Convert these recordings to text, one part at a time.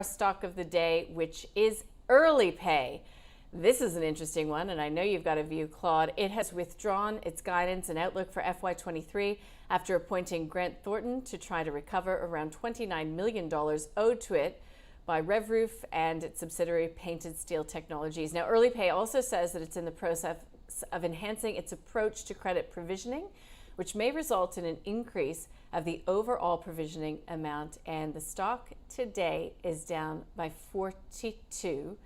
stock of the day, which is Early Pay. This is an interesting one, and I know you've got a view, Claude. It has withdrawn its guidance and outlook for FY23 after appointing Grant Thornton to try to recover around $29 million owed to it by RevRoof and its subsidiary Painted Steel Technologies. Now, Early Pay also says that it's in the process of enhancing its approach to credit provisioning, which may result in an increase of the overall provisioning amount, and the stock today is down by 42%.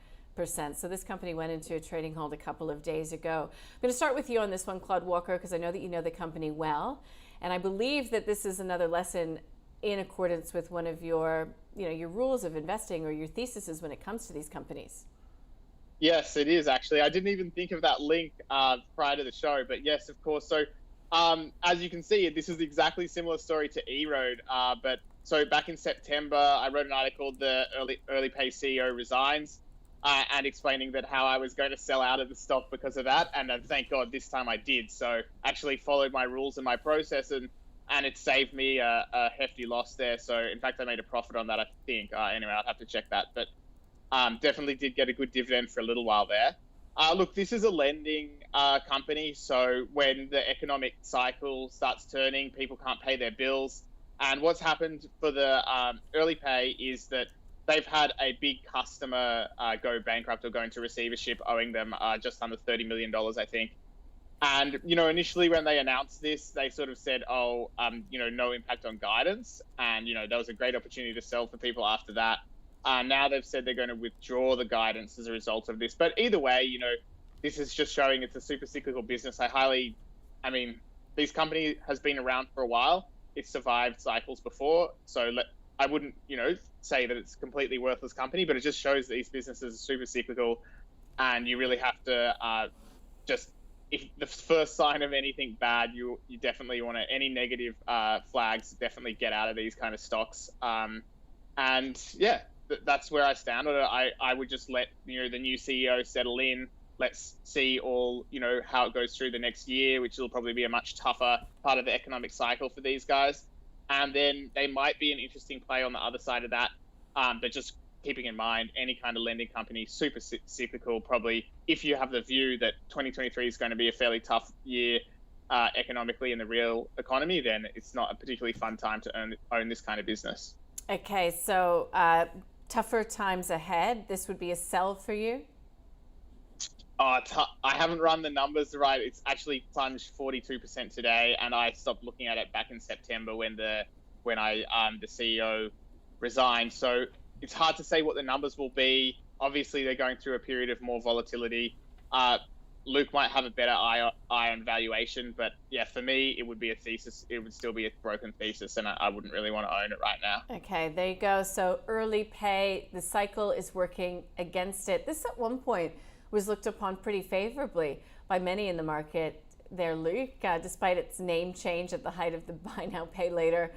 So this company went into a trading halt a couple of days ago. I'm going to start with you on this one, Claude Walker, because I know that you know the company well, and I believe that this is another lesson in accordance with one of your, your rules of investing or your theses when it comes to these companies. Yes, it is actually. I didn't even think of that link prior to the show, but yes, of course. So as you can see, this is exactly similar story to E-Road. But so back in September, I wrote an article, the Early Pay CEO resigns, and explaining that how I was going to sell out of the stock because of that. And thank God this time I did. So actually followed my rules and my process, and it saved me a hefty loss there. So in fact, I made a profit on that, I think. Anyway, I'll have to check that. But definitely did get a good dividend for a little while there. Look, this is a lending company, so when the economic cycle starts turning, people can't pay their bills. And what's happened for the Early Pay is that they've had a big customer go bankrupt or go into receivership, owing them just under $30 million, I think. And, initially when they announced this, they sort of said, no impact on guidance. And, there was a great opportunity to sell for people after that. Now they've said they're going to withdraw the guidance as a result of this. But either way, this is just showing it's a super cyclical business. This company has been around for a while. It's survived cycles before. So I wouldn't, say that it's a completely worthless company, but it just shows that these businesses are super cyclical. And you really have to if the first sign of anything bad, you definitely want to, any negative flags, definitely get out of these kind of stocks. That's where I stand on it. I would just let the new CEO settle in. Let's see all how it goes through the next year, which will probably be a much tougher part of the economic cycle for these guys. And then they might be an interesting play on the other side of that. But just keeping in mind, any kind of lending company, super cyclical. Probably, if you have the view that 2023 is going to be a fairly tough year economically in the real economy, then it's not a particularly fun time to own this kind of business. Okay, so tougher times ahead. This would be a sell for you? I haven't run the numbers right. It's actually plunged 42% today, and I stopped looking at it back in September when the CEO resigned. So it's hard to say what the numbers will be. Obviously, they're going through a period of more volatility. Luke might have a better eye on valuation, but yeah, for me, it would be a thesis. It would still be a broken thesis, and I wouldn't really want to own it right now. Okay, there you go. So Early Pay, the cycle is working against it. This at one point was looked upon pretty favorably by many in the market there, Luke, despite its name change at the height of the buy now, pay later,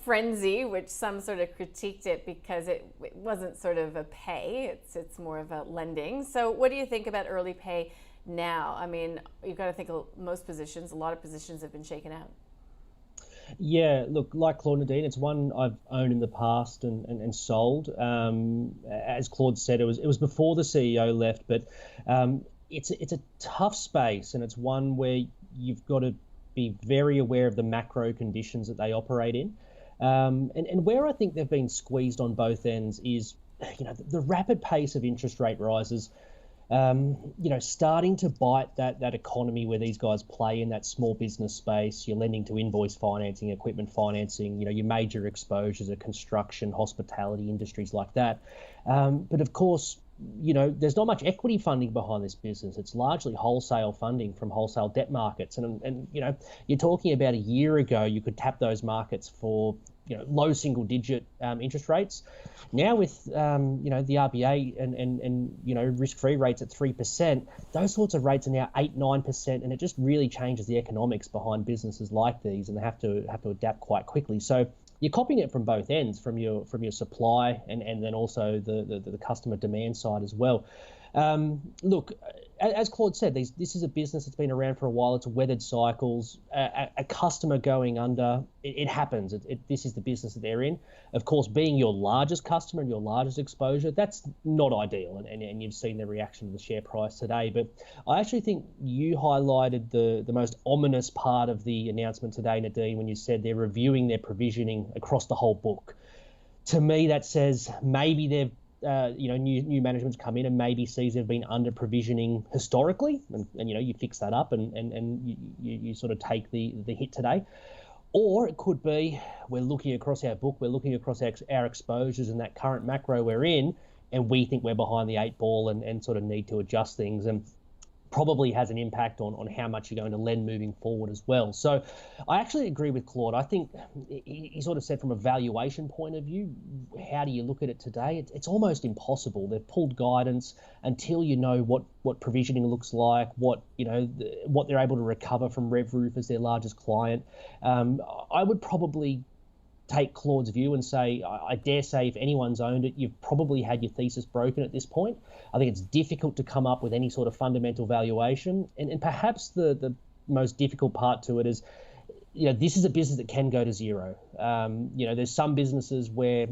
frenzy, which some sort of critiqued it because it wasn't sort of a pay, it's more of a lending. So what do you think about Early Pay now? I mean, you've got to think a lot of positions have been shaken out. Yeah, look, like Claude Nadine, it's one I've owned in the past and sold. As Claude said, it was before the CEO left, but it's a tough space, and it's one where you've got to be very aware of the macro conditions that they operate in. And where I think they've been squeezed on both ends is, the rapid pace of interest rate rises, starting to bite that economy where these guys play in that small business space. You're lending to invoice financing, equipment financing, your major exposures are construction, hospitality, industries like that. But of course, there's not much equity funding behind this business. It's largely wholesale funding from wholesale debt markets. And you're talking about a year ago, you could tap those markets for, low single digit interest rates. Now with, the RBA and risk-free rates at 3%, those sorts of rates are now 8-9%. And it just really changes the economics behind businesses like these, and they have to adapt quite quickly. So you're copying it from both ends, from your supply and then also the customer demand side as well. Look, as Claude said, this is a business that's been around for a while. It's weathered cycles. A customer going under, it happens. This is the business that they're in. Of course, being your largest customer and your largest exposure, that's not ideal. And you've seen the reaction to the share price today. But I actually think you highlighted the most ominous part of the announcement today, Nadine, when you said they're reviewing their provisioning across the whole book. To me, that says maybe they've new management's come in and maybe sees they've been under provisioning historically, and you fix that up and you sort of take the hit today. Or it could be we're looking across our book, we're looking across our exposures and that current macro we're in, and we think we're behind the 8 ball and sort of need to adjust things, and probably has an impact on how much you're going to lend moving forward as well. So I actually agree with Claude. I think he sort of said from a valuation point of view, how do you look at it today? It's almost impossible. They've pulled guidance until you know what provisioning looks like, what they're able to recover from RevRoof as their largest client. I would probably take Claude's view and say, I dare say if anyone's owned it, you've probably had your thesis broken at this point. I think it's difficult to come up with any sort of fundamental valuation. And perhaps the most difficult part to it is, this is a business that can go to zero. There's some businesses where,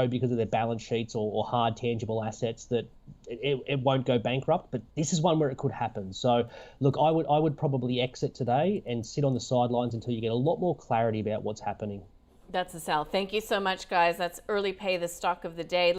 because of their balance sheets or hard tangible assets that it won't go bankrupt, but this is one where it could happen. So look, I would probably exit today and sit on the sidelines until you get a lot more clarity about what's happening. That's a sell. Thank you so much, guys. That's Early Pay, the stock of the day.